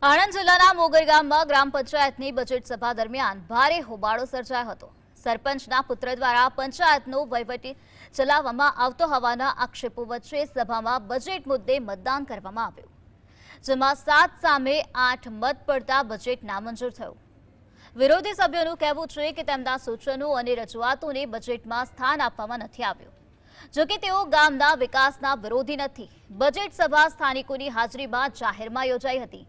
આણંદ જિલ્લાના મોગર ગામમાં ગ્રામ પંચાયતની બજેટ સભા દરમિયાન ભારે હોબાળો સર્જાયો હતો। સરપંચના પુત્ર દ્વારા પંચાયતનો વહીવટ ચલાવવામાં આવતો હોવાના આક્ષેપો વચ્ચે સભામાં બજેટ મુદ્દે મતદાન કરવામાં આવ્યું, જેમાં 7 સામે 8 મત પડતા બજેટ નામંજૂર થયું। વિરોધી સભ્યોનું કહેવું છે કે તેમના સૂચનો અને રજૂઆતોને બજેટમાં સ્થાન આપવામાં નથી આવ્યું, જો કે તેઓ ગામના વિકાસના વિરોધી નથી। બજેટ સભા સ્થાનિકોની હાજરીમાં જાહેરમાં યોજાઈ હતી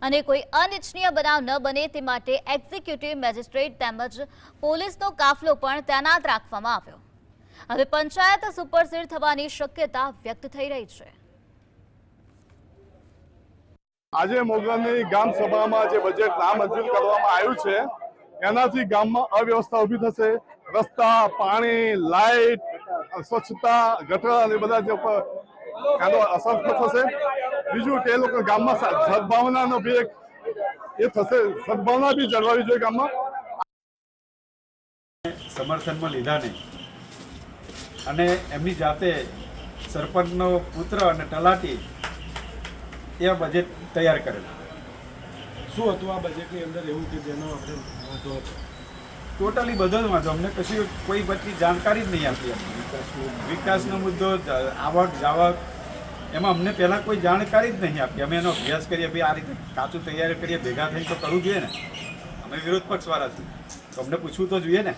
અને કોઈ અનિચ્છનીય બનાવ ન બને તે માટે એક્ઝિક્યુટિવ મેજિસ્ટ્રેટ તેમજ પોલીસનો કાફલો પણ તૈનાત રાખવામાં આવ્યો। હવે પંચાયત સુપરસીડ થવાની શક્યતા વ્યક્ત થઈ રહી છે। આજે મોગરની ગામ સભામાં જે બજેટ નામંજૂર કરવામાં આવ્યું છે એનાથી ગામમાં અવ્યવસ્થા ઊભી થશે। રસ્તા, પાણી, લાઇટ, સ્વચ્છતા, ગટર અને બધા જે આનો અસર થશે। બીજું કે લોકો ગામમાં સદભાવનાનો બી એક એ થશે, સદભાવના બી જળવાવી જોઈએ ગામમાં। સમર્થનમાં લીધા નહીં અને એમની જાતે સરપંચનો પુત્ર અને તલાટી એ બજેટ તૈયાર કરેલું। શું હતું આ બજેટની અંદર એવું કે જેનો આપણે વાંધો હતો? ટોટલી બધો જ વાંધો, અમને કશી કોઈ બધી જાણકારી જ નહીં આપી। વિકાસનો મુદ્દો, આવક જાવક, એમાં અમને પહેલાં કોઈ જાણકારી જ નહીં આપી। અમે એનો અભ્યાસ કરીએ, ભાઈ આ રીતે કાચું તૈયાર કરીએ, ભેગા થઈને તો કરવું જોઈએ ને। અમે વિરોધ પક્ષવાળા છીએ તો અમને પૂછવું તો જોઈએ ને।